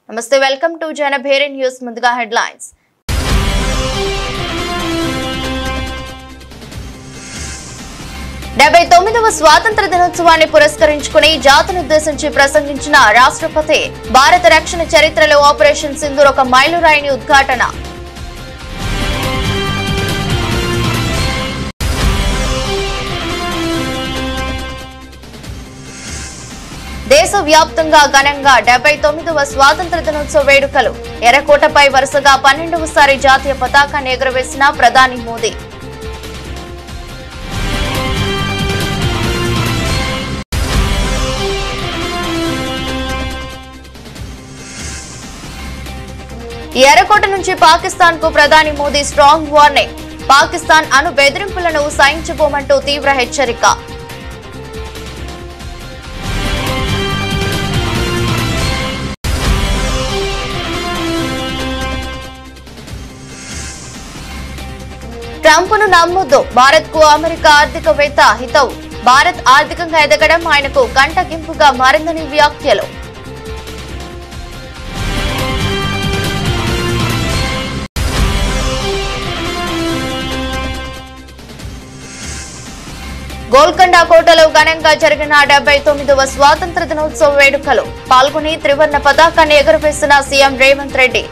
నమస్తే welcome to Janabheri news ముందుగా headlines 79వ స్వాతంత్ర దినోత్సవాన్ని పురస్కరించుకుని జాతినుద్దేశించి ప్రసంగించిన రాష్ట్రపతి భారత రక్షణ చరిత్రలో ఆపరేషన్ సింధూర్ ఒక మైలురాయిని ఉద్ఘాటన దేశవ్యాప్తంగా ఘనంగా 79వ స్వాతంత్ర దినోత్సవ వేడుకలు ఎర్రకోటపై వరుసగా 12వసారి జాతీయ పతాకాన్ని ఎగురవేసిన ప్రధాని మోదీ ఎర్రకోట నుంచి పాకిస్తాన్ కు ప్రధాని మోదీ స్ట్రాంగ్ వార్నింగ్ పాకిస్తాన్ అణు బెదిరింపులను సహించబోమంటూ తీవ్ర హెచ్చరిక ట్రంప్ ను నమ్మొద్దు భారత్ కు అమెరికా ఆర్థికవేత్త హితవు భారత్ ఆర్థికంగా ఎదగడం ఆయనకు కంటగింపుగా మారిందని వ్యాఖ్యలు గోల్కొండ కోటలో ఘనంగా జరిగిన 79వ స్వాతంత్ర దినోత్సవ వేడుకలు పాల్గొని త్రివర్ణ పతాకాన్ని ఎగురవేసిన సీఎం రేవంత్ రెడ్డి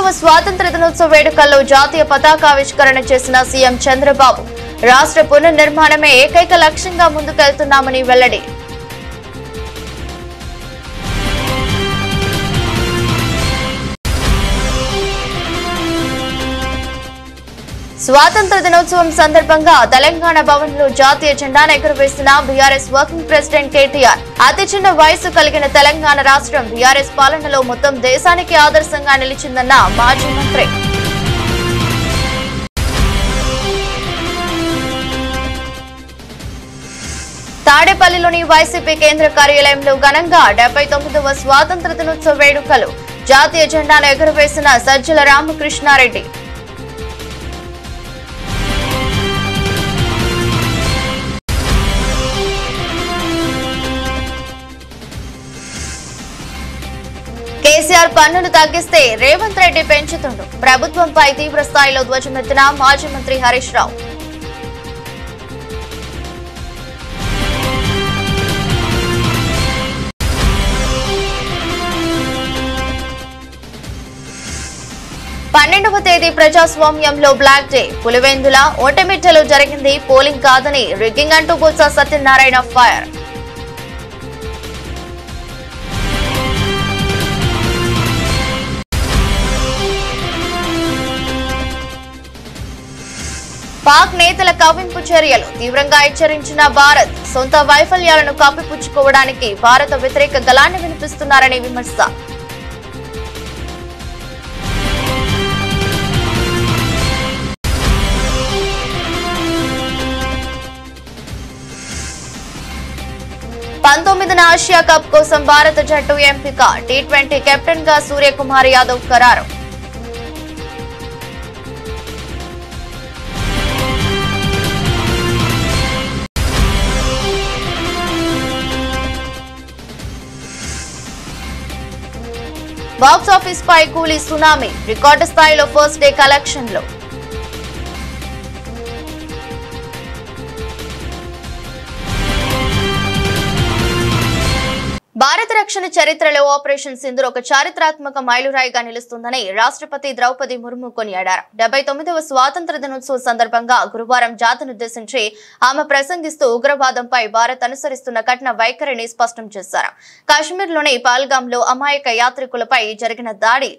వ స్వాతంత్ర దినోత్సవ వేడుకల్లో జాతీయ పతాకావిష్కరణ చేసిన సీఎం చంద్రబాబు రాష్ట్ర పునర్నిర్మాణమే ఏకైక లక్ష్యంగా ముందుకెళ్తున్నామని వెల్లడి స్వాతంత్ర దినోత్సవం సందర్భంగా తెలంగాణ భవన్ లో జాతీయ జెండాను ఎగురవేసిన బీఆర్ఎస్ వర్కింగ్ ప్రెసిడెంట్ కేటీఆర్ అతి చిన్న వయసు కలిగిన తెలంగాణ రాష్ట్రం బీఆర్ఎస్ పాలనలో మొత్తం దేశానికి ఆదర్శంగా నిలిచిందన్న మాజీ మంత్రి తాడేపల్లిలోని వైసీపీ కేంద్ర కార్యాలయంలో ఘనంగా 79వ స్వాతంత్ర దినోత్సవ వేడుకలు జాతీయ జెండాను ఎగురవేసిన సజ్జల రామకృష్ణారెడ్డి కేసీఆర్ పన్నులు తగ్గిస్తే రేవంత్ రెడ్డి పెంచుతుండు ప్రభుత్వంపై తీవ్ర స్థాయిలో ధ్వజమెత్తిన మాజీ మంత్రి హరీష్ రావు పన్నెండవ తేదీ ప్రజాస్వామ్యంలో బ్లాక్ డే పులివెందుల ఓటమిట్టలో జరిగింది పోలింగ్ కాదని రిగ్గింగ్ అంటూ బొత్స సత్యనారాయణ ఫైర్ పాక్ నేతల కవ్వింపు చర్యలు తీవ్రంగా హెచ్చరించిన భారత్ సొంత వైఫల్యాలను కప్పిపుచ్చుకోవడానికి భారత వ్యతిరేక గళాన్ని వినిపిస్తున్నారని విమర్శ పంతొమ్మిదిన ఆసియా కప్ కోసం భారత జట్టు ఎంపిక టీ20 కెప్టెన్ గా సూర్యకుమార్ యాదవ్ ఖరారు బాక్స్ ఆఫీస్ పై కూలీ సునామీ రికార్డు స్థాయిలో ఫస్ట్ డే కలెక్షన్లు భారత రక్షణ చరిత్రలో ఆపరేషన్ సింధూర్ ఒక చారిత్రాత్మక మైలురాయిగా నిలుస్తుందని రాష్ట్రపతి ద్రౌపది ముర్ము కొనియాడారు 79వ స్వాతంత్ర దినోత్సవం సందర్భంగా గురువారం జాతినుద్దేశించి ఆమె ప్రసంగిస్తూ ఉగ్రవాదంపై భారత్ అనుసరిస్తున్న కఠిన వైఖరిని స్పష్టం చేశారు కాశ్మీర్లోని పహల్గాంలో అమాయక యాత్రికులపై జరిగిన దాడి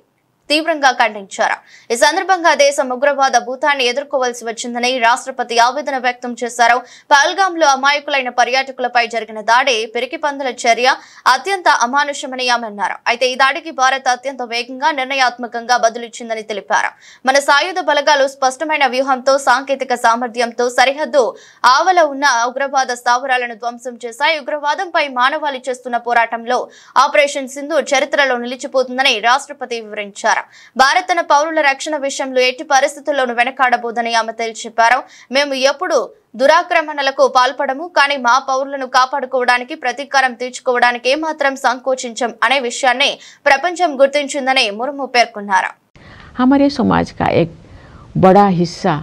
తీవ్రంగా ఖండించారు ఈ సందర్భంగా దేశం ఉగ్రవాద భూతాన్ని ఎదుర్కోవాల్సి వచ్చిందని రాష్ట్రపతి ఆవేదన వ్యక్తం చేశారు పహల్గాంలో అమాయకులైన పర్యాటకులపై జరిగిన దాడి పిరికిపందుల చర్య అత్యంత అమానుషమని ఆమె అన్నారు అయితే ఈ దాడికి భారత్ అత్యంత వేగంగా నిర్ణయాత్మకంగా బదులిచ్చిందని తెలిపారు మన సాయుధ బలగాలు స్పష్టమైన వ్యూహంతో సాంకేతిక సామర్థ్యంతో సరిహద్దు ఆవల ఉన్న ఉగ్రవాద స్థావరాలను ధ్వంసం చేశాయి ఉగ్రవాదంపై మానవాళి చేస్తున్న పోరాటంలో ఆపరేషన్ సింధూర్ చరిత్రలో నిలిచిపోతుందని రాష్ట్రపతి వివరించారు ప్రకటించారు. భారత్ తన పౌరుల రక్షణ విషయంలో ఎట్టి పరిస్థితుల్లోనూ వెనకాడబోదని ఆమె తేల్చి చెప్పారు. మేము ఎప్పుడు దురాక్రమణలకు పాల్పడము, కానీ మా పౌరులను కాపాడుకోవడానికి ప్రతీకారం తీర్చుకోవడానికి ఏమాత్రం సంకోచించం అనే విషయాన్ని ప్రపంచం గుర్తించిందని ముర్ము పేర్కొన్నారు. हमारे समाज का एक बड़ा हिस्सा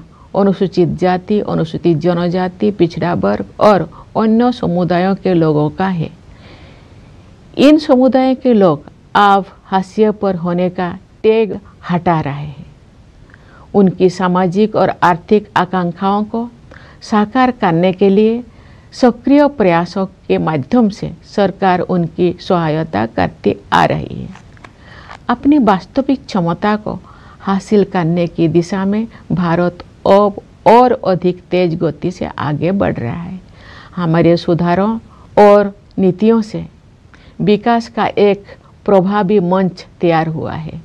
अनुसूचित जाति, अनुसूचित जनजाति, पिछड़ा वर्ग और अन्य समुदायों के लोगों का है। इन समुदायों के लोग अब हाशिए पर होने का टैग हटा रहे हैं। उनकी सामाजिक और आर्थिक आकांक्षाओं को साकार करने के लिए सक्रिय प्रयासों के माध्यम से सरकार उनकी सहायता करती आ रही है। अपनी वास्तविक क्षमता को हासिल करने की दिशा में भारत अब और अधिक तेज गति से आगे बढ़ रहा है। हमारे सुधारों और नीतियों से विकास का एक प्रभावी मंच तैयार हुआ है।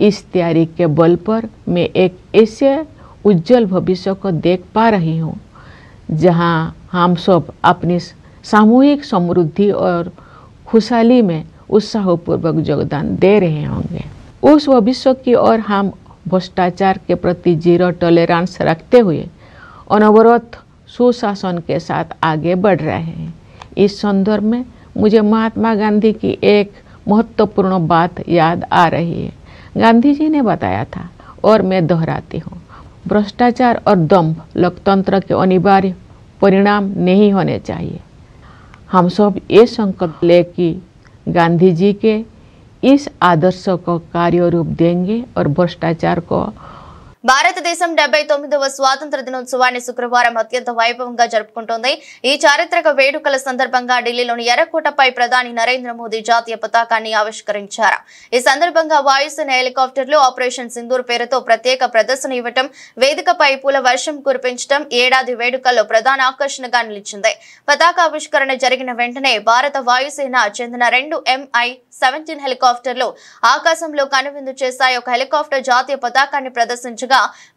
इस तैयारी के बल पर मैं एक ऐसे उज्जवल भविष्य को देख पा रही हूँ जहाँ हम सब अपनी सामूहिक समृद्धि और खुशहाली में उत्साहपूर्वक योगदान दे रहे होंगे। उस भविष्य की ओर हम भ्रष्टाचार के प्रति जीरो टॉलरेंस रखते हुए अनवरत सुशासन के साथ आगे बढ़ रहे हैं। इस संदर्भ में मुझे महात्मा गांधी की एक महत्वपूर्ण बात याद आ रही है। गांधी जी ने बताया था और मैं दोहराती हूँ, भ्रष्टाचार और दंभ लोकतंत्र के अनिवार्य परिणाम नहीं होने चाहिए। हम सब ये संकल्प ले कि गांधी जी के इस आदर्श को कार्य रूप देंगे और भ्रष्टाचार को భారతదేశం 79వ స్వాతంత్ర దినోత్సవాన్ని శుక్రవారం అత్యంత వైభవంగా జరుపుకుంటోంది. ఈ చారిత్రక వేడుకల సందర్భంగా ఢిల్లీలోని ఎర్రకోటపై ప్రధాని నరేంద్ర మోదీ జాతీయ పతాకాన్ని ఆవిష్కరించారు. ఈ సందర్భంగా వాయుసేన హెలికాప్టర్లు ఆపరేషన్ సింధూర్ పేరుతో ప్రత్యేక ప్రదర్శన ఇవ్వటం, వేదికపై పూల వర్షం కురిపించడం ఏడాది వేడుకల్లో ప్రధాన ఆకర్షణగా నిలిచింది. పతాకావిష్కరణ జరిగిన వెంటనే భారత వాయుసేన చెందిన 2 MI-17 హెలికాప్టర్లు ఆకాశంలో కనువిందు చేశాయి. ఒక హెలికాప్టర్ జాతీయ పతాకాన్ని ప్రదర్శించగా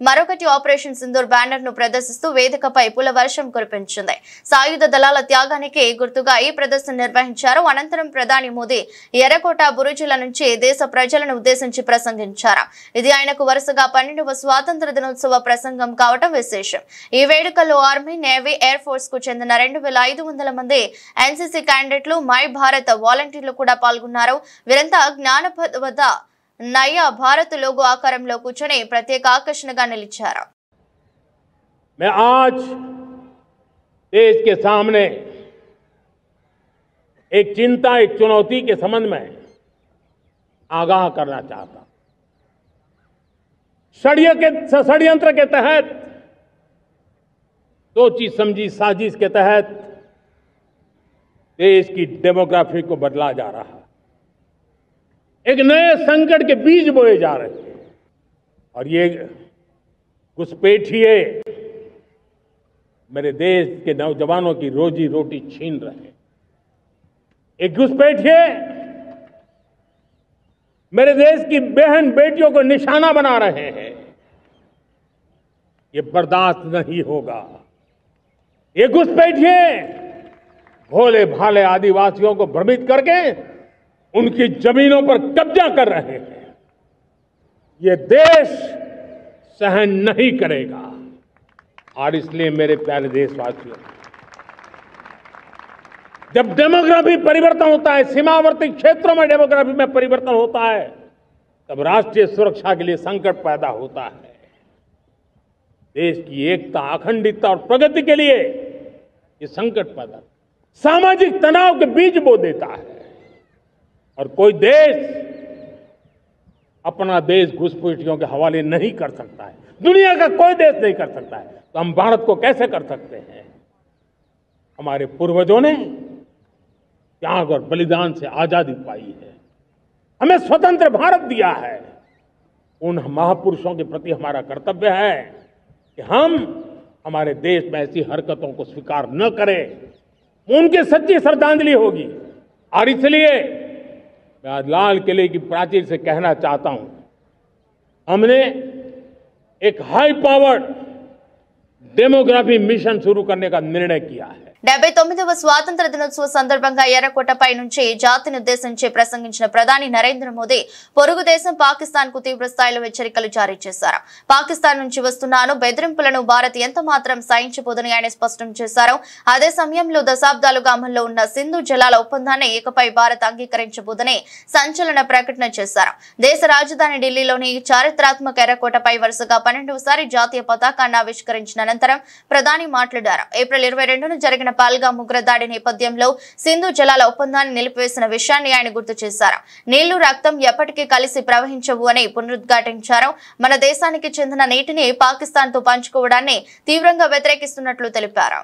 మరొకటి ఆపరేషన్ సింధూర్ బ్యానర్ ను ప్రదర్శిస్తూ వేదికపై పూల వర్షం కురిపించింది. సాయుధ దళాల త్యాగానికి గుర్తుగా ఈ ప్రదర్శన నిర్వహించారు. అనంతరం ప్రధాని మోదీ ఎర్రకోట బురుజుల నుంచి దేశ ప్రజలను ఉద్దేశించి ప్రసంగించారు. ఇది ఆయనకు వరుసగా 12వ స్వాతంత్ర దినోత్సవ ప్రసంగం కావడం విశేషం. ఈ వేడుకల్లో ఆర్మీ, నేవీ, ఎయిర్ ఫోర్స్ కు చెందిన 2500 మంది ఎన్సీసీ క్యాండిడేట్లు, మై భారత్ వాలంటీర్లు కూడా పాల్గొన్నారు. వీరంతా జ్ఞానపథ వద్ద नया भारत लोगो आकाరంలో కూర్చొని ప్రత్యేక ఆకర్షణగా నిలిచారు. मैं आज देश के सामने एक चिंता, एक चुनौती के संबंध में आगाह करना चाहता हूं। षड्यंत्र के तहत, सोची समझी साजिश के तहत देश की डेमोग्राफी को बदला जा रहा है। एक नए संकट के बीज बोए जा रहे हैं और ये घुसपैठिए मेरे देश के नौजवानों की रोजी रोटी छीन रहे हैं। एक घुसपैठिए मेरे देश की बहन बेटियों को निशाना बना रहे हैं। ये बर्दाश्त नहीं होगा। ये घुसपैठिए भोले भाले आदिवासियों को भ्रमित करके उनकी जमीनों पर कब्जा कर रहे हैं। ये देश सहन नहीं करेगा। और इसलिए मेरे प्यारे देशवासियों, जब डेमोग्राफी परिवर्तन होता है, सीमावर्ती क्षेत्रों में डेमोग्राफी में परिवर्तन होता है, तब राष्ट्रीय सुरक्षा के लिए संकट पैदा होता है। देश की एकता, अखंडितता और प्रगति के लिए ये संकट पैदा, सामाजिक तनाव के बीज बो देता है। और कोई देश अपना देश घुसपैठियों के हवाले नहीं कर सकता है। दुनिया का कोई देश नहीं कर सकता है, तो हम भारत को कैसे कर सकते हैं? हमारे पूर्वजों ने त्याग और बलिदान से आजादी पाई है, हमें स्वतंत्र भारत दिया है। उन महापुरुषों के प्रति हमारा कर्तव्य है कि हम हमारे देश में ऐसी हरकतों को स्वीकार न करें। उनकी सच्ची श्रद्धांजलि होगी। और इसलिए मैं आज लाल किले की प्राचीर से कहना चाहता हूं, हमने एक हाई पावर्ड डेमोग्राफी मिशन शुरू करने का निर्णय किया है। 79వ స్వాతంత్ర దినోత్సవ సందర్భంగా ఎర్రకోటపై నుంచి జాతిని ఉద్దేశించి ప్రసంగించిన ప్రధాని నరేంద్ర మోదీ పొరుగు దేశం పాకిస్తాన్ కు తీవ్ర స్థాయిలో హెచ్చరికలు జారీ చేశారు. పాకిస్తాన్ నుంచి వస్తున్న బెదిరింపులను భారత్ ఎంత మాత్రం సహించబోదని ఆయన స్పష్టం చేశారు. అదే సమయంలో దశాబ్దాలుగా అమల్లో ఉన్న సింధు జలాల ఒప్పందాన్ని ఇకపై భారత్ అంగీకరించబోదని సంచలన ప్రకటన చేశారు. దేశ రాజధాని ఢిల్లీలోని చారిత్రాత్మక ఎర్రకోటపై వరుసగా 12వసారి జాతీయ పతాకాన్ని ఆవిష్కరించిన అనంతరం ప్రధాని మాట్లాడారు. ఏప్రిల్ 22న జరిగిన పహల్గామ్ ఉగ్రదాడి నేపథ్యంలో సింధు జలాల ఒప్పందాన్ని నిలిపివేసిన విషయాన్ని ఆయన గుర్తు చేశారు. నీళ్లు రక్తం ఎప్పటికీ కలిసి ప్రవహించవు అని పునరుద్ఘాటించారు. మన దేశానికి చెందిన నీటిని పాకిస్తాన్ తో పంచుకోవడాన్ని తీవ్రంగా వ్యతిరేకిస్తున్నట్లు తెలిపారు.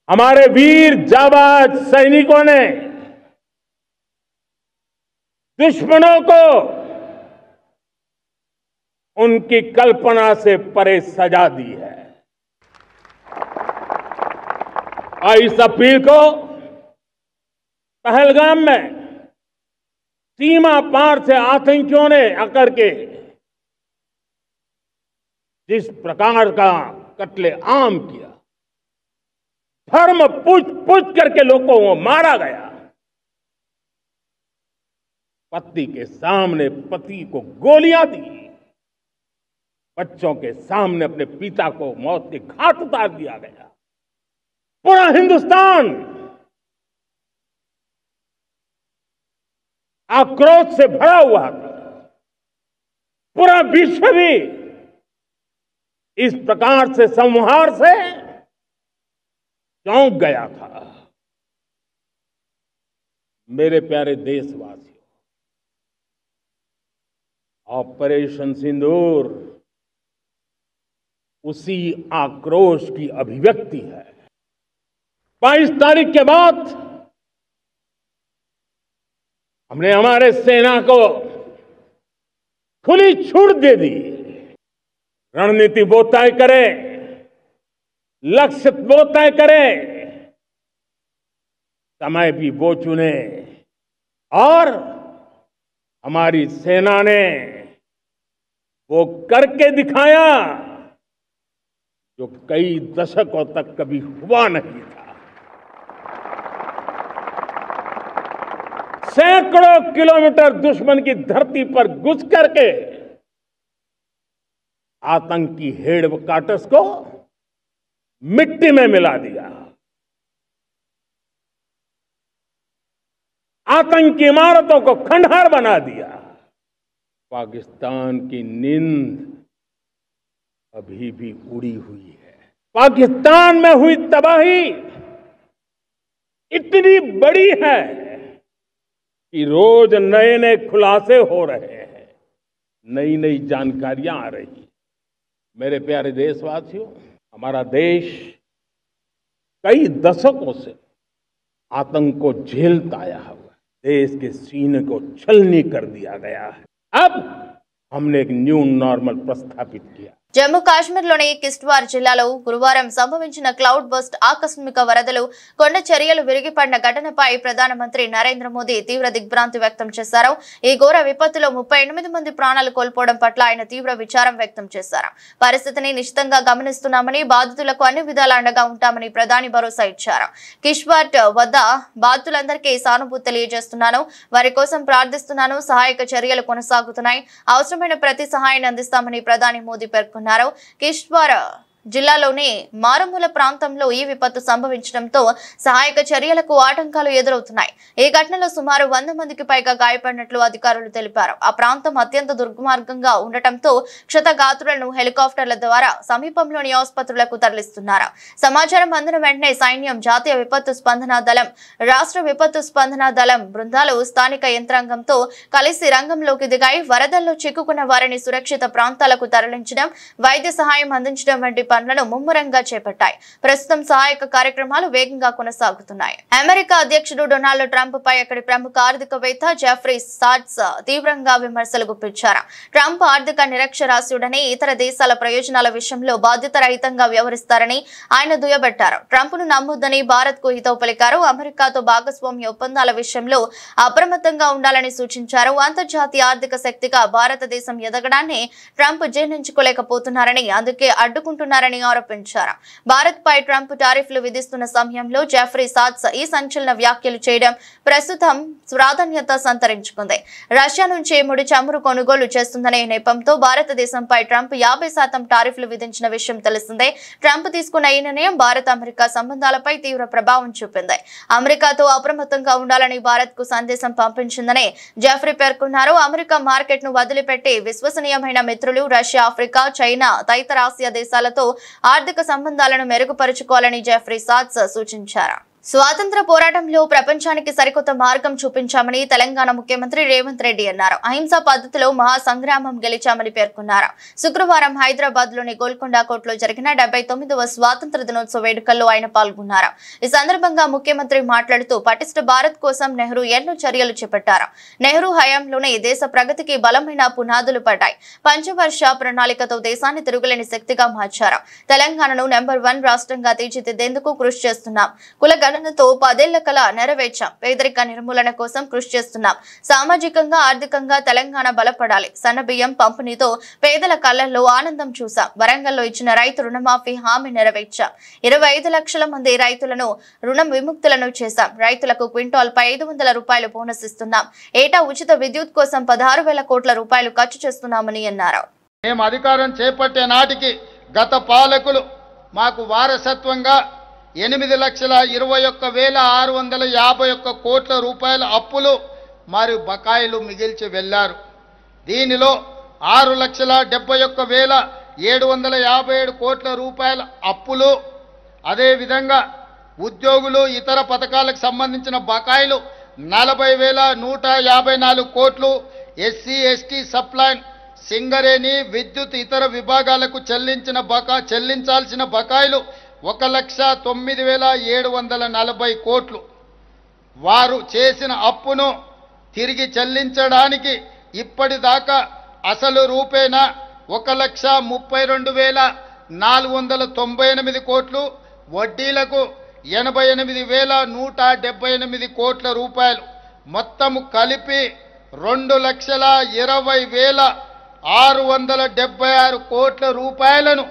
हमारे वीर जाबाज सैनिकों ने दुश्मनों को उनकी कल्पना से परे सजा दी है और इस अपील को पहलगाम में सीमा पार से आतंकियों ने आकर के जिस प्रकार का कत्ले आम किया, धर्म पूछ करके लोगों को मारा गया, पत्नी के सामने पति को गोलियां दी, बच्चों के सामने अपने पिता को मौत के घाट उतार दिया गया। पूरा हिंदुस्तान आक्रोश से भरा हुआ था। पूरा विश्व भी इस प्रकार से संहार से चौंक गया था। मेरे प्यारे देशवासियों, ऑपरेशन सिंदूर उसी आक्रोश की अभिव्यक्ति है। 22 तारीख के बाद हमने हमारे सेना को खुली छूट दे दी। रणनीति वो तय करे, लक्ष्य वो तय करे, समय भी वो चुने और हमारी सेना ने वो करके दिखाया जो कई दशकों तक कभी हुआ नहीं था। सैकड़ों किलोमीटर दुश्मन की धरती पर घुस करके आतंकी हेडक्वार्टर्स को मिट्टी में मिला दिया, आतंकी इमारतों को खंडहर बना दिया। पाकिस्तान की नींद अभी भी उड़ी हुई है। पाकिस्तान में हुई तबाही इतनी बड़ी है कि रोज नए नए खुलासे हो रहे हैं, नई नई जानकारियां आ रही हैं। मेरे प्यारे देशवासियों, हमारा देश कई दशकों से आतंक को झेलता आया हुआ है। देश के सीने को छलनी कर दिया गया है। अब हमने एक न्यू नॉर्मल प्रस्थापित किया। జమ్మూ కాశ్మీర్లోని కిష్ట్వార్ జిల్లాలో గురువారం సంభవించిన క్లౌడ్ బస్ట్ ఆకస్మిక వరదలు కొండ చర్యలు విరిగిపడిన ఘటనపై ప్రధానమంత్రి నరేంద్ర మోదీ తీవ్ర దిగ్భ్రాంతి వ్యక్తం చేశారు. ఈ ఘోర విపత్తులో 38 మంది ప్రాణాలు కోల్పోవడం పట్ల ఆయన తీవ్ర విచారం వ్యక్తం చేశారు. పరిస్థితిని నిశితంగా గమనిస్తున్నామని, బాధితులకు అన్ని విధాల అండగా ఉంటామని ప్రధాని భరోసా ఇచ్చారు. కిష్ట్వార్ వద్ద బాధితులందరికీ సానుభూతి తెలియజేస్తున్నాను, వారి కోసం ప్రార్థిస్తున్నాను. సహాయక చర్యలు కొనసాగుతున్నాయి, అవసరమైన ప్రతి సహాయాన్ని అందిస్తామని ప్రధాని మోదీ పేర్కొన్నారు. కిష్ట్వార్ జిల్లాలోని మారుమూల ప్రాంతంలో ఈ విపత్తు సంభవించడంతో సహాయక చర్యలకు ఆటంకాలు ఎదురవుతున్నాయి. ఈ ఘటనలో సుమారు 100 మందికి పైగా గాయపడినట్లు అధికారులు తెలిపారు. ఆ ప్రాంతం అత్యంత దుర్మార్గంగా ఉండటంతో క్షతగాత్రులను హెలికాప్టర్ల ద్వారా సమీపంలోని ఆసుపత్రులకు తరలిస్తున్నారు. సమాచారం అందిన వెంటనే సైన్యం, జాతీయ విపత్తు స్పందన దళం, రాష్ట్ర విపత్తు స్పందన దళం బృందాలు స్థానిక యంత్రాంగంతో కలిసి రంగంలోకి దిగాయి. వరదల్లో చిక్కుకున్న వారిని సురక్షిత ప్రాంతాలకు తరలించడం, వైద్య సహాయం అందించడం వంటి పనులను ముమ్మరంగా చేపట్టాయి. ప్రస్తుతం సహాయక కార్యక్రమాలు వేగంగా కొనసాగుతున్నాయి. అమెరికా అధ్యక్షుడు డొనాల్డ్ ట్రంప్ పై అక్కడి ప్రముఖ ఆర్థికవేత్త జెఫ్రీ సాట్స్ తీవ్రంగా విమర్శలు గుప్పించారు. ట్రంప్ ఆర్థిక నిరక్షరాస్యుడని, ఇతర దేశాల ప్రయోజనాల విషయంలో బాధ్యతారహితంగా వ్యవహరిస్తారని ఆయన దుయ్యబట్టారు. ట్రంప్ ను నమ్మొద్దని భారత్ కు హితవు పలికారు. అమెరికాతో భాగస్వామ్య ఒప్పందాల విషయంలో అప్రమత్తంగా ఉండాలని సూచించారు. అంతర్జాతీయ ఆర్థిక శక్తిగా భారతదేశం ఎదగడాన్ని ట్రంప్ జీర్ణించుకోలేకపోతున్నారని, అందుకే అడ్డుకుంటున్నారని చేస్తున్నారని ఆరోపించారు. భారత్ పై ట్రంప్ టారిఫ్లు విధిస్తున్న సమయంలో జెఫ్రీ సాట్స్ ఈ సంచలన వ్యాఖ్యలు చేయడం ప్రస్తుతం ప్రాధాన్యత సంతరించుకుంది. రష్యా నుంచి ముడి చమురు కొనుగోలు చేస్తుందనే నెపంతో భారతదేశంపై ట్రంప్ 50% టారిఫ్లు విధించిన విషయం తెలిసిందే. ట్రంప్ తీసుకున్న ఈ నిర్ణయం భారత్ అమెరికా సంబంధాలపై తీవ్ర ప్రభావం చూపింది. అమెరికాతో అప్రమత్తంగా ఉండాలని భారత్ కు సందేశం పంపించిందని జెఫ్రీ పేర్కొన్నారు. అమెరికా మార్కెట్ ను వదిలిపెట్టి విశ్వసనీయమైన మిత్రులు రష్యా, ఆఫ్రికా, చైనా తదితర ఆసియా దేశాలతో ఆర్థిక సంబంధాలను మెరుగుపరుచుకోవాలని జెఫ్రీ సాట్స్ సూచించారు. స్వాతంత్ర పోరాటంలో ప్రపంచానికి సరికొత్త మార్గం చూపించామని తెలంగాణ ముఖ్యమంత్రి రేవంత్ రెడ్డి అన్నారు. అహింసా పద్ధతిలో మహా సంగ్రామం గెలిచామని పేర్కొన్నారు. శుక్రవారం హైదరాబాద్ లోని గోల్కొండ కోటలో జరిగిన 79వ స్వాతంత్ర దినోత్సవ వేడుకల్లో ఆయన పాల్గొన్నారు. ఈ సందర్భంగా ముఖ్యమంత్రి మాట్లాడుతూ పటిష్ట భారత్ కోసం నెహ్రూ ఎన్నో చర్యలు చేపట్టారు. నెహ్రూ హయాంలోనే దేశ ప్రగతికి బలమైన పునాదులు పడ్డాయి. పంచవర్ష ప్రణాళికతో దేశాన్ని తిరుగులేని శక్తిగా మార్చారు. తెలంగాణను నెంబర్ 1 రాష్ట్రంగా తీర్చిదిద్దేందుకు కృషి చేస్తున్నాం. కులగణనతో 10 ఏళ్ల కల నెరవేర్చాం. పేదరిక నిర్మూలన కోసం కృషి చేస్తున్నాం. సామాజికంగా, ఆర్థికంగా తెలంగాణ బలపడాలి. సన్నబియ్యం పంపిణీతో పేదల కళ్లలో ఆనందం చూసాం. వరంగల్లో ఇచ్చిన రైతు రుణమాఫీ హామీ నెరవేర్చాం. 25 లక్షల మంది రైతులను రుణ విముక్తులను చేశాం. రైతులకు క్వింటాల్పై 500 రూపాయలు బోనస్ ఇస్తున్నాం. ఏటా ఉచిత విద్యుత్ కోసం 16,000 కోట్ల రూపాయలు ఖర్చు చేస్తున్నామని అన్నారు. మేము అధికారం చేపట్టే నాటికి గత పాలకులు మాకు వారసత్వంగా 8,21,651 కోట్ల రూపాయల అప్పులు మరియు బకాయిలు మిగిల్చి వెళ్లారు. దీనిలో 6,71,757 కోట్ల రూపాయల అప్పులు, అదేవిధంగా ఉద్యోగులు ఇతర పథకాలకు సంబంధించిన బకాయిలు 40,154 కోట్లు, ఎస్సీ ఎస్టీ సప్లైన్, సింగరేణి, విద్యుత్ ఇతర విభాగాలకు చెల్లించాల్సిన బకాయిలు 1,09,740 కోట్లు. వారు చేసిన అప్పును తిరిగి చెల్లించడానికి ఇప్పటిదాకా అసలు రూపేణా 1,32,498 కోట్లు, వడ్డీలకు 88,178 కోట్ల రూపాయలు, మొత్తము కలిపి 2,20,676 కోట్ల రూపాయలను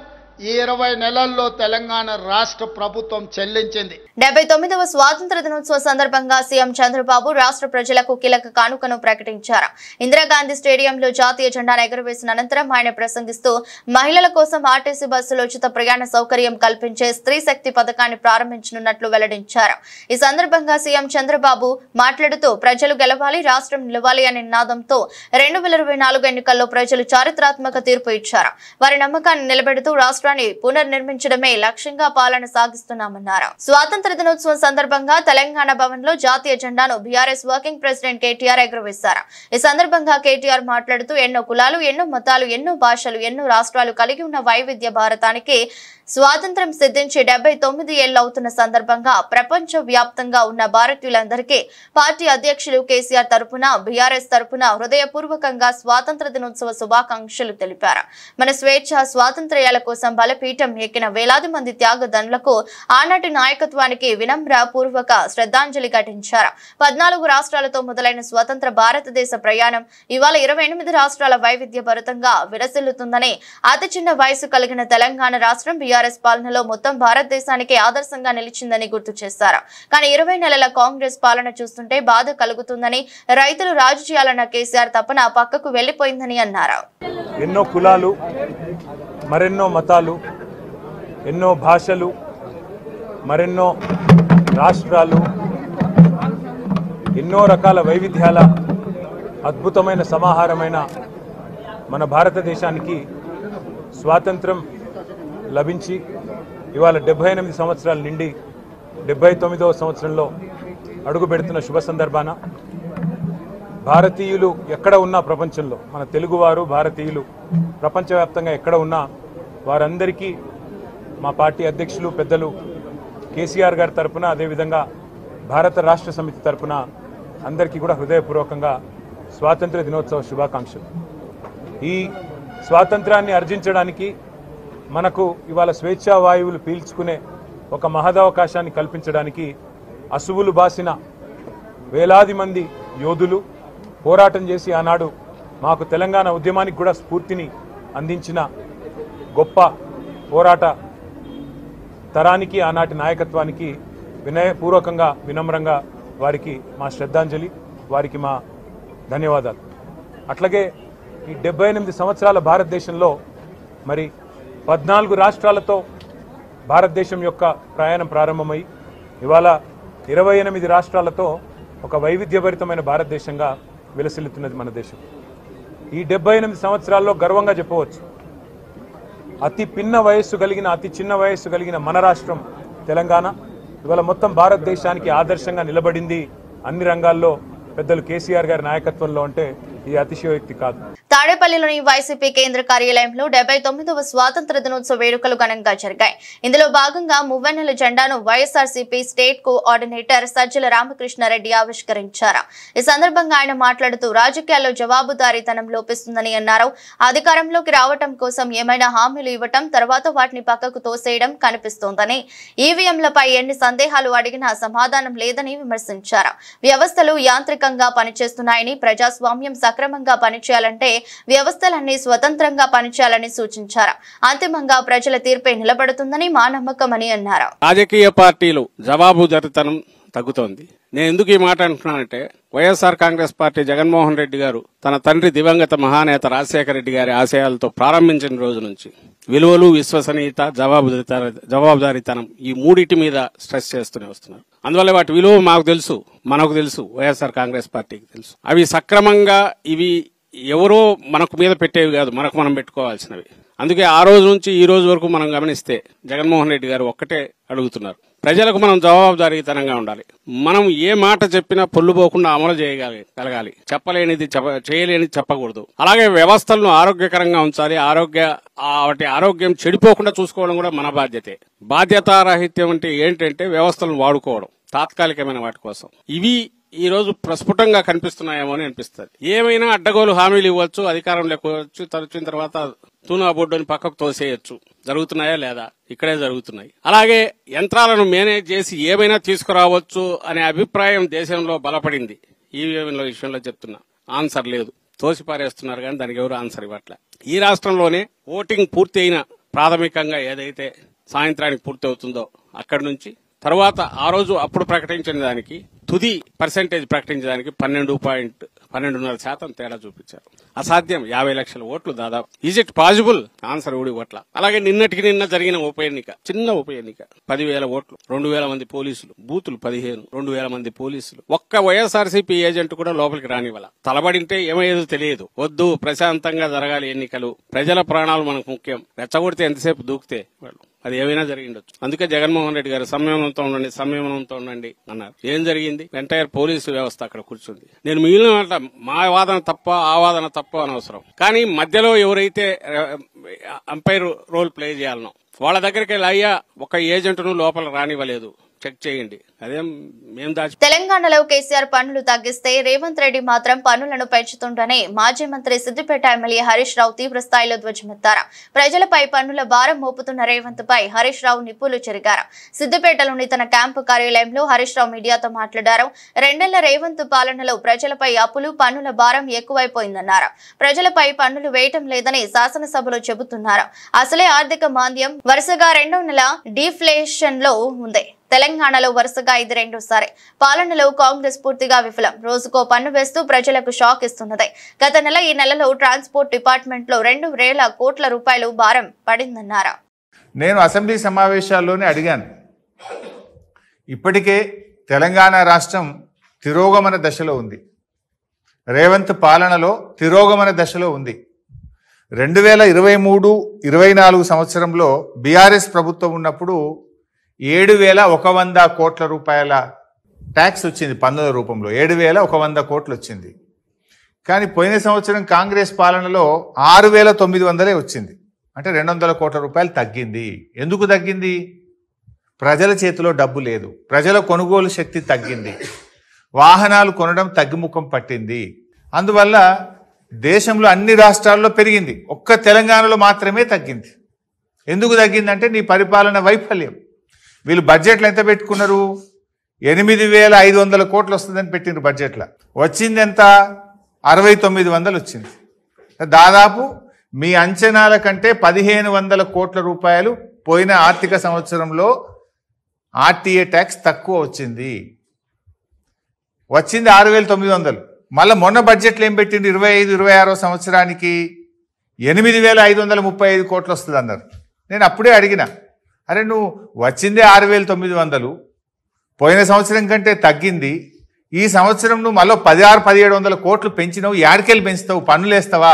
ఈ 20 నెలల్లో తెలంగాణ రాష్ట్ర ప్రభుత్వం చెల్లించింది. 79వ స్వాతంత్ర దినోత్సవ సందర్భంగా సీఎం చంద్రబాబు రాష్ట్ర ప్రజలకు కీలక కానుకను ప్రకటించారు. ఇందిరాగాంధీ స్టేడియంలో జాతీయ జెండాను ఎగురవేసిన అనంతరం ఆయన ప్రసంగిస్తూ మహిళల కోసం ఆర్టీసీ బస్సులో ఉచిత ప్రయాణ సౌకర్యం కల్పించే స్త్రీ శక్తి పథకాన్ని ప్రారంభించనున్నట్లు వెల్లడించారు. ఈ సందర్భంగా సీఎం చంద్రబాబు మాట్లాడుతూ ప్రజలు గెలవాలి, రాష్ట్రం నిలవాలి అనే నినాదంతో 2024 ఎన్నికల్లో ప్రజలు చారిత్రాత్మక తీర్పు ఇచ్చారు. వారి నమ్మకాన్ని నిలబెడుతూ రాష్ట్రాన్ని పునర్నిర్మించడమే లక్ష్యంగా పాలన సాగిస్తున్నామన్నారు. స్వాతంత్ర దినోత్సవం సందర్భంగా తెలంగాణ భవన్ లో జాతీయ జెండాను బీఆర్ఎస్ వర్కింగ్ ప్రెసిడెంట్ కేటీఆర్ ఎగురవేశారు. ఈ సందర్భంగా కేటీఆర్ మాట్లాడుతూ ఎన్నో కులాలు, ఎన్నో మతాలు, ఎన్నో భాషలు, ఎన్నో రాష్ట్రాలు కలిగి ఉన్న వైవిధ్య భారతానికి స్వాతంత్ర్యం సిద్ధించి 79 ఏళ్లు అవుతున్న సందర్భంగా ప్రపంచ వ్యాప్తంగా ఉన్న భారతీయులందరికీ పార్టీ అధ్యక్షులు కేసీఆర్ తరపున, బీఆర్ఎస్ తరపున హృదయపూర్వకంగా స్వాతంత్ర దినోత్సవ శుభాకాంక్షలు తెలిపారు. మన స్వేచ్ఛ స్వాతంత్ర్యాల కోసం బలపీఠం ఎక్కిన వేలాది మంది త్యాగదనులకు ఆనాటి నాయకత్వానికి వినమ్ర పూర్వక శ్రద్ధాంజలి ఘటించారు. 14 రాష్ట్రాలతో మొదలైన స్వతంత్ర భారతదేశ ప్రయాణం ఇవాళ 28 రాష్ట్రాల వైవిధ్య భరితంగా విరసిల్లుతుందని, అతి చిన్న వయసు కలిగిన తెలంగాణ రాష్ట్రం బీఆర్ఎస్ పాలనలో మొత్తం భారతదేశానికి ఆదర్శంగా నిలిచిందని గుర్తు చేశారు. కానీ 20 నెలల కాంగ్రెస్ పాలన చూస్తుంటే బాధ కలుగుతుందని, రైతులు రాజు చేయాలన్న కేసీఆర్ తపన పక్కకు వెళ్లిపోయిందని అన్నారు. ఎన్నో కులాలు, మరెన్నో మతాలు, ఎన్నో భాషలు, మరెన్నో రాష్ట్రాలు, ఎన్నో రకాల వైవిధ్యాల అద్భుతమైన సమాహారమైన మన భారతదేశానికి స్వాతంత్రం లభించి ఇవాళ 78 సంవత్సరాలు నిండి 79వ సంవత్సరంలో అడుగు పెడుతున్న శుభ సందర్భాన భారతీయులు ఎక్కడ ఉన్నా ప్రపంచంలో, మన తెలుగువారు భారతీయులు ప్రపంచవ్యాప్తంగా ఎక్కడ ఉన్నా వారందరికీ మా పార్టీ అధ్యక్షులు పెద్దలు కేసీఆర్ గారి తరపున, అదేవిధంగా భారత రాష్ట్ర సమితి తరపున అందరికీ కూడా హృదయపూర్వకంగా స్వాతంత్ర దినోత్సవ శుభాకాంక్షలు. ఈ స్వాతంత్రాన్ని అర్జించడానికి మనకు ఇవాళ స్వేచ్ఛా వాయువులు పీల్చుకునే ఒక మహదవకాశాన్ని కల్పించడానికి అసువులు బాసిన వేలాది మంది యోధులు పోరాటం చేసి ఆనాడు మాకు తెలంగాణ ఉద్యమానికి కూడా స్ఫూర్తిని అందించిన గొప్ప పోరాట తరానికి ఆనాటి నాయకత్వానికి వినయపూర్వకంగా వినమ్రంగా వారికి మా శ్రద్ధాంజలి, వారికి మా ధన్యవాదాలు. అట్లాగే ఈ 78 సంవత్సరాల భారతదేశంలో మరి 14 రాష్ట్రాలతో భారతదేశం యొక్క ప్రయాణం ప్రారంభమై ఇవాళ 28 రాష్ట్రాలతో ఒక వైవిధ్యభరితమైన భారతదేశంగా విలసిల్లుతున్నది మన దేశం. ఈ 78 సంవత్సరాల్లో గర్వంగా చెప్పవచ్చు, అతి చిన్న వయస్సు కలిగిన మన రాష్ట్రం తెలంగాణ ఇవాళ మొత్తం భారతదేశానికి ఆదర్శంగా నిలబడింది అన్ని రంగాల్లో పెద్దలు కేసీఆర్ గారి నాయకత్వంలో. అంటే ఇది అతిశయోక్తి కాదు. తాడేపల్లిలోని వైసీపీ కేంద్ర కార్యాలయంలో 79వ స్వాతంత్ర దినోత్సవ వేడుకలు ఘనంగా జరిగాయి. ఇందులో భాగంగా మువ్వన్నెల జెండాను వైఎస్ఆర్సీపీ స్టేట్ కోఆర్డినేటర్ సజ్జల రామకృష్ణారెడ్డి ఆవిష్కరించారు. ఈ సందర్భంగా ఆయన మాట్లాడుతూ రాజకీయాల్లో జవాబుదారీతనం లోపిస్తుందని అన్నారు. అధికారంలోకి రావటం కోసం ఏమైనా హామీలు ఇవ్వటం, తర్వాత వాటిని పక్కకు తోసేయడం కనిపిస్తోందని, ఈవీఎంలపై ఎన్ని సందేహాలు అడిగినా సమాధానం లేదని విమర్శించారు. వ్యవస్థలు యాంత్రికంగా పనిచేస్తున్నాయని, ప్రజాస్వామ్యం సక్రమంగా పనిచేయాలంటే వ్యవస్థలన్నీ స్వతంత్రంగా పనిచేయాలని సూచించారు. అంతిమంగా ప్రజల తీర్పే నిలబడుతుందని మా నమ్మకమని అన్నారు. రాజకీయ పార్టీలు జవాబుదారీతనం తగ్గుతోంది. నేను ఎందుకు ఈ మాట అంటున్నానంటే, వైఎస్ఆర్ కాంగ్రెస్ పార్టీ జగన్మోహన్ రెడ్డి గారు తన తండ్రి దివంగత మహానేత రాజశేఖర రెడ్డి గారి ఆశయాలతో ప్రారంభించిన రోజు నుంచి విలువలు, విశ్వసనీయత, జవాబుదారీతనం ఈ మూడింటి మీద స్ట్రెస్ చేస్తూనే వస్తున్నారు. అందువల్ల వాటి విలువ మాకు తెలుసు, మనకు తెలుసు, వైఎస్ఆర్ కాంగ్రెస్ పార్టీకి తెలుసు. అవి సక్రమంగా ఇవి ఎవరో మనకు మీద పెట్టేవి కాదు, మనకు మనం పెట్టుకోవాల్సినవి. అందుకే ఆ రోజు నుంచి ఈ రోజు వరకు మనం గమనిస్తే జగన్మోహన్ రెడ్డి గారు ఒక్కటే అడుగుతున్నారు, ప్రజలకు మనం జవాబుదారీతనంగా ఉండాలి. మనం ఏ మాట చెప్పినా పొల్లుపోకుండా అమలు చేయగలగాలి. చెప్పలేనిది చేయలేనిది చెప్పకూడదు. అలాగే వ్యవస్థలను ఆరోగ్యకరంగా ఉంచాలి. వాటి ఆరోగ్యం చెడిపోకుండా చూసుకోవడం కూడా మన బాధ్యతే. బాధ్యతారాహిత్యం అంటే ఏంటంటే వ్యవస్థలను వాడుకోవడం తాత్కాలికమైన వాటి కోసం. ఇవి ఈ రోజు ప్రస్ఫుటంగా కనిపిస్తున్నాయేమో అని అనిపిస్తుంది. ఏమైనా అడ్డగోలు హామీలు ఇవ్వచ్చు, అధికారం లేకపోవచ్చు, తరచిన తర్వాత తూనా బోర్డుని పక్కకు తోసేయచ్చు. జరుగుతున్నాయా లేదా? ఇక్కడే జరుగుతున్నాయి. అలాగే యంత్రాలను మేనేజ్ చేసి ఏమైనా తీసుకురావచ్చు అనే అభిప్రాయం దేశంలో బలపడింది. ఈ విషయంలో చెప్తున్నా, ఆన్సర్ లేదు, తోసిపారేస్తున్నారు కానీ దానికి ఎవరు ఆన్సర్ ఇవ్వట్లే. ఈ రాష్ట్రంలోనే ఓటింగ్ పూర్తి అయిన ప్రాథమికంగా ఏదైతే సాయంత్రానికి పూర్తి అవుతుందో అక్కడి నుంచి తర్వాత ఆ రోజు అప్పుడు ప్రకటించిన దానికి తుది పర్సెంటేజ్ ప్రకటించడానికి 12.12% తేడా చూపించారు. అసాధ్యం. 50 లక్షల ఓట్లు దాదాపు. Is it possible? ఆన్సర్ ఊడి ఓట్ల. అలాగే నిన్న జరిగిన ఉప ఎన్నిక, చిన్న ఉప ఎన్నిక, 10,000 ఓట్లు, 2,000 మంది పోలీసులు, బూతులు 15, 2,000 మంది పోలీసులు, ఒక్క వైఎస్ఆర్సీపీ ఏజెంట్ కూడా లోపలికి రానివ్వాల. తలబడింటే ఏమయ్యేదో తెలియదు. వద్దు, ప్రశాంతంగా జరగాలి ఎన్నికలు, ప్రజల ప్రాణాలు మనకు ముఖ్యం, రెచ్చగొడితే ఎంతసేపు దూకితే వాళ్ళు అది ఏమైనా జరిగిండొచ్చు. అందుకే జగన్మోహన్ రెడ్డి గారు సంయమనంతో ఉండండి అన్నారు. ఏం జరిగింది? ఎంటైర్ పోలీసు వ్యవస్థ అక్కడ కూర్చుంది. నేను మిగిలిన మా వాదన తప్ప, ఆ వాదన తప్ప అనవసరం. కానీ మధ్యలో ఎవరైతే అంపైర్ రోల్ ప్లే చేయాలనో వాళ్ళ దగ్గరికి వెళ్ళి, అయ్యా ఒక ఏజెంట్ను లోపల రానివ్వలేదు, చెక్ చేయండి, అదేం మేము దాచి. తెలంగాణలో కేసీఆర్ పన్నులు తగ్గిస్తే రేవంత్ రెడ్డి మాత్రం పన్నులను పెంచుతుండని మాజీ మంత్రి సిద్దిపేట ఎమ్మెల్యే హరీష్ రావు తీవ్ర స్థాయిలో ధ్వజమెత్తారు. ప్రజలపై పన్నుల భారం మోపుతున్న రేవంత్ పై హరీష్ రావు నిప్పులు చెరిగారు. సిద్దిపేటలోని తన క్యాంపు కార్యాలయంలో హరీష్ రావు మీడియాతో మాట్లాడారు. 2 ఏళ్ల రేవంత్ పాలనలో ప్రజలపై అప్పులు, పన్నుల భారం ఎక్కువైపోయిందన్నారు. ప్రజలపై పన్నులు వేయటం లేదని శాసనసభలో చెబుతున్నారు. అసలే ఆర్థిక మాంద్యం వరుసగా 2వ నెల డిఫ్లేషన్ లో ఉంది. తెలంగాణలో వరుసగా ఇది 2సారి. పాలనలో కాంగ్రెస్ పూర్తిగా విఫలం. రోజుకో పన్ను వేస్తూ ప్రజలకు షాక్ ఇస్తున్నది. గత నెల ఈ నెలలో ట్రాన్స్పోర్ట్ డిపార్ట్మెంట్ లో 2,000 కోట్ల రూపాయలు భారం పడిందన్నారు. నేను అసెంబ్లీ సమావేశాల్లోనే అడిగాను, ఇప్పటికే తెలంగాణ రాష్ట్రం తిరోగమన దశలో ఉంది. రేవంత్ పాలనలో తిరోగమన దశలో ఉంది. 2023-24 సంవత్సరంలో బీఆర్ఎస్ ప్రభుత్వం ఉన్నప్పుడు 7,100 కోట్ల రూపాయల ట్యాక్స్ వచ్చింది, పన్నుల రూపంలో 7,100 కోట్లు వచ్చింది. కానీ పోయిన సంవత్సరం కాంగ్రెస్ పాలనలో 6,900 వచ్చింది. అంటే 200 కోట్ల రూపాయలు తగ్గింది. ఎందుకు తగ్గింది? ప్రజల చేతిలో డబ్బు లేదు, ప్రజల కొనుగోలు శక్తి తగ్గింది, వాహనాలు కొనడం తగ్గుముఖం పట్టింది. అందువల్ల దేశంలో అన్ని రాష్ట్రాల్లో పెరిగింది, ఒక్క తెలంగాణలో మాత్రమే తగ్గింది. ఎందుకు తగ్గిందంటే నీ పరిపాలన వైఫల్యం. వీళ్ళు బడ్జెట్లు ఎంత పెట్టుకున్నారు? 8,500 కోట్లు వస్తుందని పెట్టినారు బడ్జెట్లో. వచ్చింది ఎంత? 6,900 వచ్చింది. దాదాపు మీ అంచనాల కంటే 1,500 కోట్ల రూపాయలు పోయిన ఆర్థిక సంవత్సరంలో ఆర్టీఏ ట్యాక్స్ తక్కువ వచ్చింది 6,900. మళ్ళీ మొన్న బడ్జెట్లో ఏం పెట్టింది 25-26 సంవత్సరానికి 8,535 కోట్లు వస్తుంది అన్నారు. నేను అప్పుడే అడిగిన, అరే నువ్వు వచ్చిందే 6,900, పోయిన సంవత్సరం కంటే తగ్గింది, ఈ సంవత్సరం నువ్వు మళ్ళీ 16,000-1700 కోట్లు పెంచినావు, యాడికెళ్ళి పెంచుతావు, పన్నులు వేస్తావా,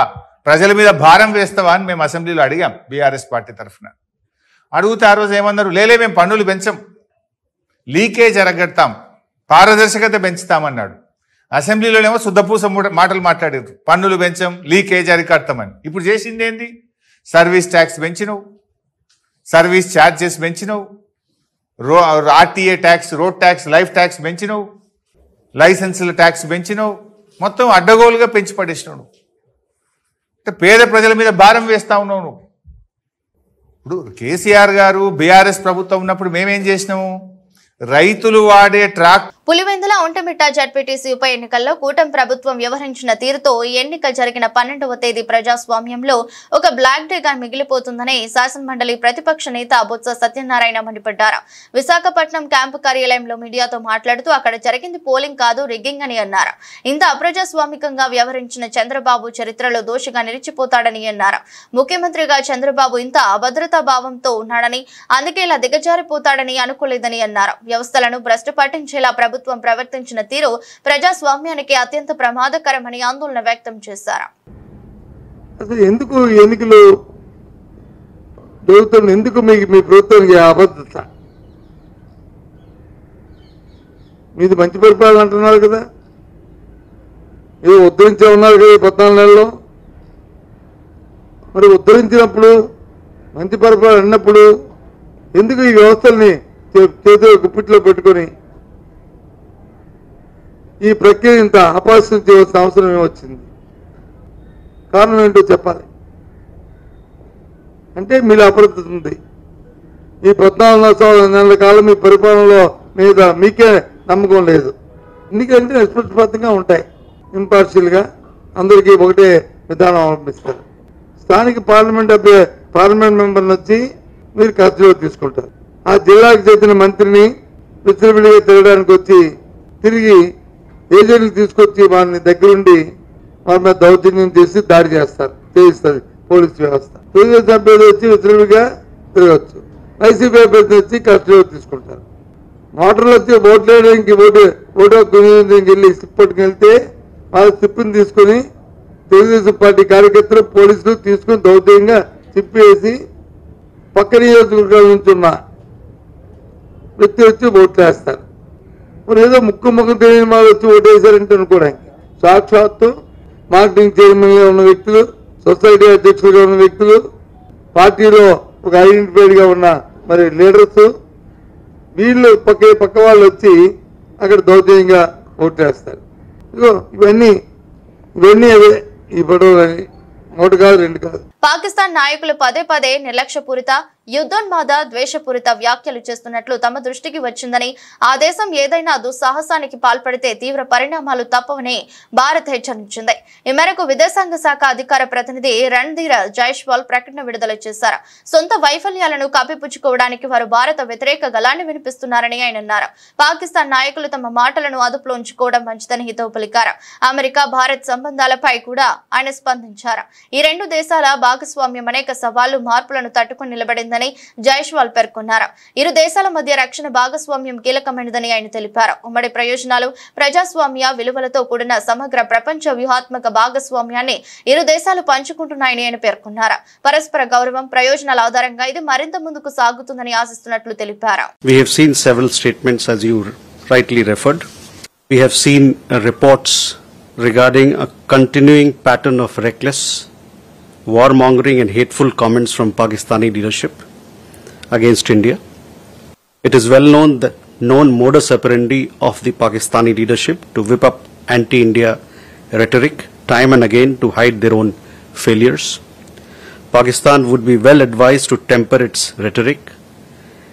ప్రజల మీద భారం వేస్తావా అని మేము అసెంబ్లీలో అడిగాం బీఆర్ఎస్ పార్టీ తరఫున. అడిగితే ఆ రోజు ఏమన్నారు, లేలే మేము పన్నులు పెంచం, లీకేజ్ అరగడతాం, పారదర్శకత పెంచుతామన్నాడు. అసెంబ్లీలోనేమో శుద్ధపూస మాటలు మాట్లాడారు, పన్నులు పెంచం, లీకేజ్ అరికడతామని. ఇప్పుడు చేసింది ఏంది, సర్వీస్ ట్యాక్స్ పెంచినవు, సర్వీస్ ఛార్జెస్ పెంచినవు, RTA tax, road tax, life tax పెంచినవు, లైసెన్సుల ట్యాక్స్ పెంచినవు, మొత్తం అడ్డగోలుగా పెంచి పడేసినావు. పేద ప్రజల మీద భారం వేస్తా ఉన్నావు నువ్వు. ఇప్పుడు కేసీఆర్ గారు బీఆర్ఎస్ ప్రభుత్వం ఉన్నప్పుడు మేమేం చేసినాము, రైతులు వాడే ట్రాక్. పులివెందుల ఒంటమిట్ట జడ్పీటీసీ ఉప ఎన్నికల్లో కూటమి ప్రభుత్వం వ్యవహరించిన తీరుతో ఈ ఎన్నిక జరిగిన 12వ తేదీ ప్రజాస్వామ్యంలో ఒక బ్లాక్ డేగా మిగిలిపోతుందని శాసనమండలి ప్రతిపక్ష నేత బొత్స సత్యనారాయణ మండిపడ్డారు. విశాఖపట్నం క్యాంపు కార్యాలయంలో మీడియాతో మాట్లాడుతూ అక్కడ జరిగింది పోలింగ్ కాదు, రిగ్గింగ్ అని అన్నారు. ఇంత అప్రజాస్వామికంగా వ్యవహరించిన చంద్రబాబు చరిత్రలో దోషిగా నిలిచిపోతాడని అన్నారు. ముఖ్యమంత్రిగా చంద్రబాబు ఇంత అభద్రతా భావంతో ఉన్నాడని, అందుకే ఇలా దిగజారిపోతాడని అనుకోలేదని అన్నారు. వ్యవస్థలను భ్రష్టు పట్టించేలా ప్రభుత్వం ప్రవర్తించిన తీరు ప్రజాస్వామ్యానికి అత్యంత ప్రమాదకరమని ఆందోళన వ్యక్తం చేశారు. అసలు ఎందుకు ఎన్నికలు జరుగుతుంది, ఎందుకు మీ ప్రభుత్వానికి అబద్ధత? మీది మంచి పరిపాలన అంటున్నారు కదా, ఏదో ఉద్ధరించే ఉన్నారు కదా 14 నెలల్లో. మరి ఉద్ధరించినప్పుడు మంచి పరిపాలన అన్నప్పుడు ఎందుకు ఈ వ్యవస్థల్ని చేతిలో గుప్పిట్లో పెట్టుకొని ఈ ప్రక్రియ ఇంత అపహాస్యం చేయవలసిన అవసరం ఏమొచ్చింది? కారణం ఏంటో చెప్పాలి. అంటే మీలో అప్రదత్త ఉంది. ఈ 14 నెలల కాలం మీ పరిపాలనలో మీద మీకే నమ్మకం లేదు. ఎందుకంటే నిష్పక్షపాతంగా ఉంటాయి, ఇంపార్షియల్గా అందరికీ ఒకటే విధానం అవలంబిస్తారు. స్థానిక పార్లమెంట్ మెంబర్ని వచ్చి మీరు ఖర్చులో తీసుకుంటారు. ఆ జిల్లాకు చెందిన మంత్రిని విచ్చలవిడిగా తిరగడానికి వచ్చి తిరిగి ఏజెంట్లు తీసుకొచ్చి వారిని దగ్గరుండి వారి మీద దౌర్జన్యం చేసి దాడి చేయిస్తుంది పోలీసు వ్యవస్థ. తెలుగుదేశం అభ్యర్థి వచ్చి విచ్చలవిడిగా తిరగచ్చు, వైసీపీ అభ్యర్థి వచ్చి ఖర్చులో తీసుకుంటారు. మోటార్లు వచ్చి ఓట్లు వేయడానికి ఓటు వెళ్ళి స్లిప్ పట్టుకెళ్తే వాళ్ళ స్లిప్ని తీసుకుని తెలుగుదేశం పార్టీ కార్యకర్తలు పోలీసులు తీసుకుని దౌర్జన్యంగా తిప్పేసి పక్క నియోజకవర్గాల నుంచి ఉన్న వ్యక్తి వచ్చి ఓట్లు వేస్తారు. మరి ఏదో ముక్కు తెలియని వాళ్ళు వచ్చి ఓటు వేశారంటే అనుకోవడానికి సాక్షాత్తు మార్కెటింగ్ చైర్మన్గా ఉన్న వ్యక్తులు, సొసైటీ అధ్యక్షులుగా ఉన్న వ్యక్తులు, పార్టీలో ఒక ఐడెంటిఫైడ్గా ఉన్న మరి లీడర్స్, వీళ్ళు పక్క వాళ్ళు వచ్చి అక్కడ దౌర్జన్యంగా ఓటు వేస్తారు. ఇగో ఇవన్నీ అవే ఈ పడవలని, ఒకటి కాదు రెండు కాదు. పాకిస్తాన్ నాయకులు పదే పదే నిర్లక్ష్యపూరిత, యుద్ధోన్మాద, ద్వేషపూరిత వ్యాఖ్యలు చేస్తున్నట్లు తమ దృష్టికి వచ్చిందని, ఆ దేశం ఏదైనా దుస్సాహసానికి పాల్పడితే తీవ్ర పరిణామాలు తప్పవని భారత్ హెచ్చరించింది. ఈ మేరకు విదేశాంగ శాఖ అధికార ప్రతినిధి రణ్ధీర్ జైస్వాల్ ప్రకటన విడుదల చేశారు. సొంత వైఫల్యాలను కప్పిపుచ్చుకోవడానికి వారు భారత వ్యతిరేక గళాన్ని వినిపిస్తున్నారని ఆయన అన్నారు. పాకిస్తాన్ నాయకులు తమ మాటలను అదుపులో ఉంచుకోవడం మంచిదని హితవు పలికారు. అమెరికా భారత్ సంబంధాలపై కూడా ఆయన స్పందించారు. ఈ రెండు దేశాల భాగస్వామ్యం అనేక సవాళ్లు, మార్పులను తట్టుకుని నిలబడిందని జైస్వాల్ పేర్కొన్నారు. ఇరు దేశాల మధ్య రక్షణ భాగస్వామ్యం కీలకమైనదని ఆయన తెలిపారు. ఉమ్మడి ప్రయోజనాలు, ప్రజాస్వామ్య విలువలతో కూడిన సమగ్ర ప్రపంచ వ్యూహాత్మక భాగస్వామ్యాన్ని ఇరు దేశాలు పంచుకుంటున్నాయని ఆయన పేర్కొన్నారు. పరస్పర గౌరవం, ప్రయోజనాల ఆధారంగా ఇది మరింత ముందుకు సాగుతుందని ఆశిస్తున్నట్లు తెలిపారు. We have seen several statements, as you rightly referred. We have seen reports regarding a continuing pattern of reckless, warmongering and hateful comments from Pakistani leadership against India. It is well known that known modus operandi of the Pakistani leadership to whip up anti-India rhetoric time and again to hide their own failures. Pakistan would be well advised to temper its rhetoric,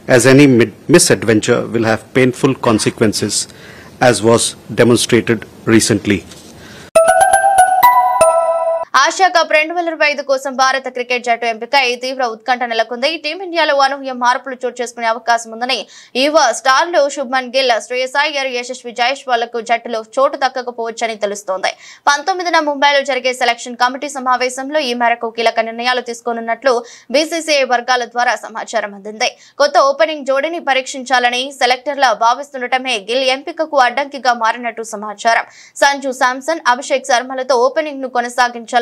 as any misadventure will have painful consequences, as was demonstrated recently. Asia cup 2025 కోసం భారత cricket జట్టు ఎంపికై తీవ్ర ఉత్కంఠ నెలకొంది. టీమిండియాలో అనూహ్య మార్పులు చోటు చేసుకునే అవకాశం ఉందని యువ స్టార్లు శుభ్మన్ గిల్, శ్రేయస్ అయ్యర్, యశస్వి జైస్వాల్కు జట్టులో చోటు దక్కకపోవచ్చని తెలుస్తోంది. 19న ముంబైలో జరిగే సెలక్షన్ కమిటీ సమావేశంలో ఈ మేరకు కీలక నిర్ణయాలు తీసుకోనున్నట్లు బీసీసీఐ వర్గాల ద్వారా సమాచారం అందింది. కొత్త ఓపెనింగ్ జోడీని పరీక్షించాలని సెలెక్టర్ల భావిస్తుండటమే గిల్ ఎంపికకు అడ్డంకిగా మారినట్టు సమాచారం. సంజు శాంసన్, అభిషేక్ శర్మలతో ఓపెనింగ్ ను కొనసాగించాలని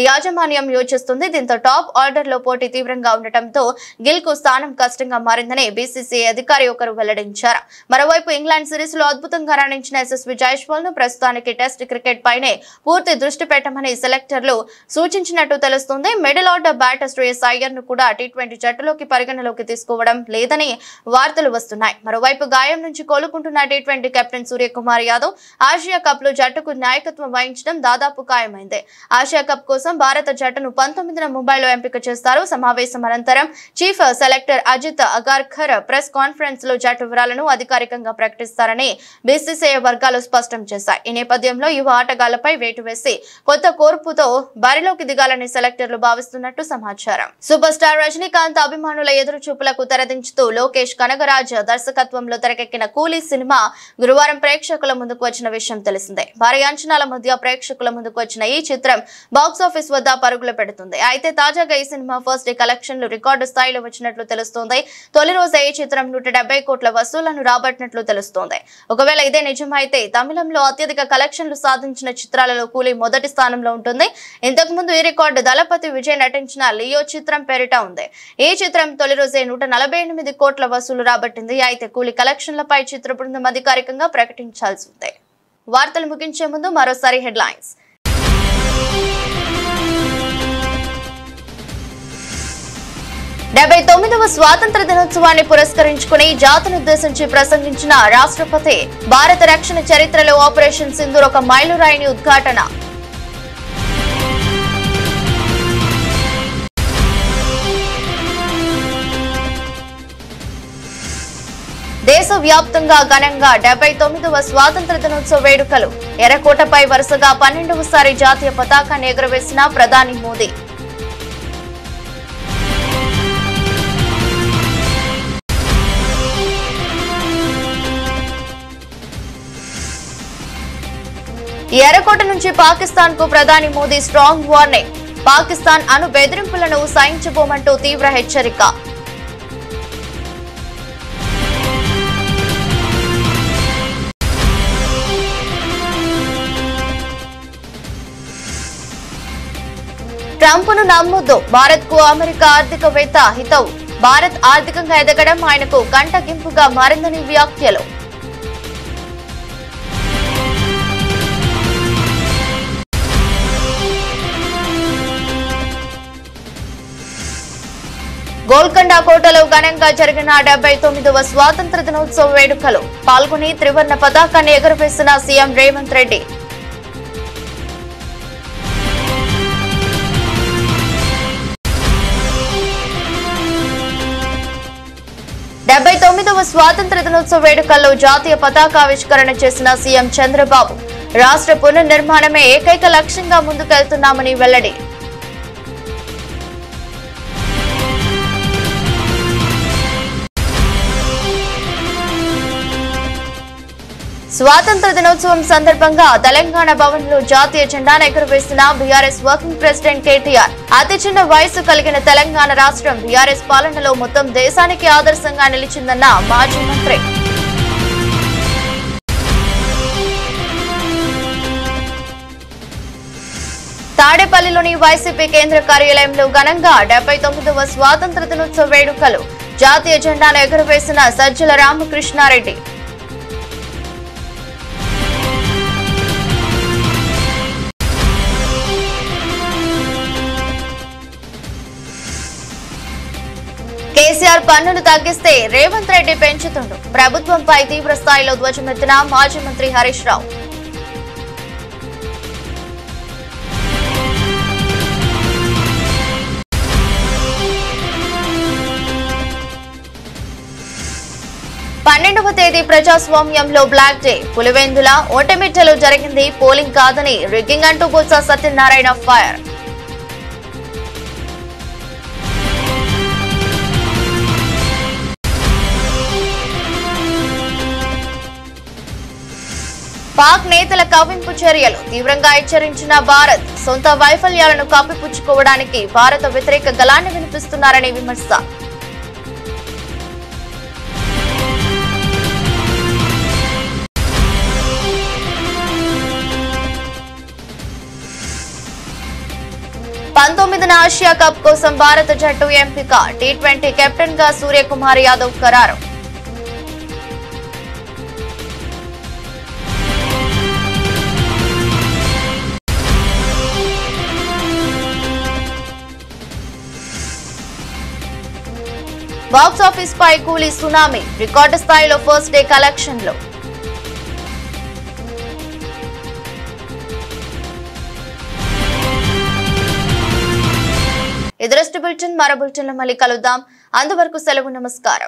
యాజమాన్యం యోచిస్తుంది. దీంతో టాప్ ఆర్డర్ లో పోటీ తీవ్రంగా ఉండటంతో గిల్ కు స్థానం కష్టంగా మారిందని బీసీసీఐ అధికారి ఒకరు వెల్లడించారు. మరోవైపు ఇంగ్లాండ్ సిరీస్ లో అద్భుతంగా రాణించిన యశస్వి జైస్వాల్ ను ప్రస్తుతానికి టెస్ట్ క్రికెట్ పైనే పూర్తి దృష్టి పెట్టమని సెలెక్టర్లు సూచించినట్టు తెలుస్తుంది. Middle order batter Shreyas Iyer ను కూడా టీ20 జట్టులోకి పరిగణలోకి తీసుకోవడం లేదని వార్తలు వస్తున్నాయి. మరోవైపు గాయం నుంచి కోలుకుంటున్న టీ20 captain Suryakumar Yadav Asia cup లో జట్టుకు నాయకత్వం వహించడం దాదాపు ఖాయమైంది. ఆసియా కప్ కోసం భారత జట్టును 19న ముంబైలో ఎంపిక చేస్తారు. సమావేశం అనంతరం chief selector Ajit Agarkar press conference లో జట్టు వివరాలను అధికారికంగా ప్రకటిస్తారని బీసీసీఐ వర్గాలు స్పష్టం చేశాయి. ఈ నేపథ్యంలో యువ ఆటగాళ్లపై వేటు వేసి కొత్త కోర్పుతో బరిలోకి దిగాలని సెలెక్టర్లు భావిస్తున్నట్టు సమాచారం. సూపర్ స్టార్ రజనీకాంత్ అభిమానుల ఎదురు చూపులకు తెరదించుతూ లోకేష్ కనగరాజ్ దర్శకత్వంలో తెరకెక్కిన కూలీ సినిమా గురువారం ప్రేక్షకుల ముందుకు వచ్చిన విషయం తెలిసిందే. భారీ అంచనాల మధ్య ప్రేక్షకుల ముందుకు వచ్చిన ఈ చిత్రం బాక్సాఫీస్ వద్ద పరుగులు పెడుతుంది. అయితే తాజాగా ఈ సినిమా ఫస్ట్ డే కలెక్షన్లు రికార్డు స్థాయిలో వచ్చినట్లు తెలుస్తోంది. తొలి రోజు ఈ చిత్రం 170 కోట్ల వసూళ్లను రాబట్టినట్లు తెలుస్తోంది. ఒకవేళ ఇదే నిజమైతే తమిళంలో అత్యధిక కలెక్షన్లు సాధించిన చిత్రాలలో కూలీ మొదటి స్థానంలో ఉంటుంది. ఇంతకు ముందు ఈ రికార్డు దళపతి విజయ్ నటించిన లియో చిత్రం పేరిట ఉంది. ఈ చిత్రం తొలి రోజే 148 కోట్ల వసూలు రాబట్టింది. అయితే కూలీ కలెక్షన్లపై చిత్ర బృందం అధికారికంగా ప్రకటించాల్సి ఉంది. వార్తలు ముగించే ముందు మరోసారి హెడ్లైన్స్. 79వ స్వాతంత్ర దినోత్సవాన్ని పురస్కరించుకుని జాతినుద్దేశించి ప్రసంగించిన రాష్ట్రపతి భారత రక్షణ చరిత్రలో ఆపరేషన్ సింధూర్ ఒక మైలురాయిని ఉద్ఘాటన. దేశవ్యాప్తంగా ఘనంగా 79వ స్వాతంత్ర దినోత్సవ వేడుకలు. ఎర్రకోటపై వరుసగా 12వసారి జాతీయ పతాకాన్ని ఎగురవేసిన ప్రధాని మోదీ. ఎర్రకోట నుంచి పాకిస్తాన్ కు ప్రధాని మోదీ స్ట్రాంగ్ వార్నింగ్. పాకిస్తాన్ అణు బెదిరింపులను సహించబోమంటూ తీవ్ర హెచ్చరిక. ట్రంప్ను నమ్మొద్దు, భారత్ కు అమెరికా ఆర్థికవేత్త హితవు. భారత్ ఆర్థికంగా ఎదగడం ఆయనకు కంటగింపుగా మారిందని వ్యాఖ్యలు. గోల్కొండ కోటలో ఘనంగా జరిగిన 79వ స్వాతంత్ర దినోత్సవ వేడుకలు. పాల్గొని త్రివర్ణ పతాకాన్ని ఎగురవేసిన సీఎం రేవంత్ రెడ్డి. వ స్వాతంత్ర దినోత్సవ వేడుకల్లో జాతీయ పతాకావిష్కరణ చేసిన సీఎం చంద్రబాబు. రాష్ట్ర పునర్నిర్మాణమే ఏకైక లక్ష్యంగా ముందుకెళ్తున్నామని వెల్లడి. స్వాతంత్ర దినోత్సవం సందర్భంగా తెలంగాణ భవన్ లో జాతీయ జెండాను ఎగురవేసిన బీఆర్ఎస్ వర్కింగ్ ప్రెసిడెంట్ కేటీఆర్. అతి చిన్న వయసు కలిగిన తెలంగాణ రాష్ట్రం బీఆర్ఎస్ పాలనలో మొత్తం దేశానికి ఆదర్శంగా నిలిచిందన్న మాజీ మంత్రి. తాడేపల్లిలోని వైసీపీ కేంద్ర కార్యాలయంలో ఘనంగా 79వ స్వాతంత్ర దినోత్సవ వేడుకలు. జాతీయ జెండాను ఎగురవేసిన సజ్జల రామకృష్ణారెడ్డి. కేసీఆర్ పన్నులు తగ్గిస్తే రేవంత్ రెడ్డి పెంచుతుండు. ప్రభుత్వంపై తీవ్ర స్థాయిలో ధ్వజమెత్తిన మాజీ మంత్రి హరీష్ రావు. 12వ తేదీ ప్రజాస్వామ్యంలో బ్లాక్ డే. పులివెందుల ఒంటమిట్టలో జరిగింది పోలింగ్ కాదని రిగ్గింగ్ అంటూ బొత్స సత్యనారాయణ ఫైర్. పాక్ నేతల కవ్వింపు చర్యలు తీవ్రంగా హెచ్చరించిన భారత్. సొంత వైఫల్యాలను కప్పిపుచ్చుకోవడానికి భారత వ్యతిరేక గళాన్ని వినిపిస్తున్నారనే విమర్శ. పంతొమ్మిదిన ఆసియా కప్ కోసం భారత జట్టు ఎంపిక. టీ20 కెప్టెన్ గా సూర్యకుమార్ యాదవ్ ఖరారు. బాక్స్ ఆఫీస్ పై కూలీ సునామీ. రికార్డు స్థాయిలో ఫస్ట్ డే కలెక్షన్లు. ఎదురస్ట్ బులెటిన్ మరో బులెటిన్లో మళ్ళీ కలుద్దాం. అంతవరకు సెలవు. నమస్కారం.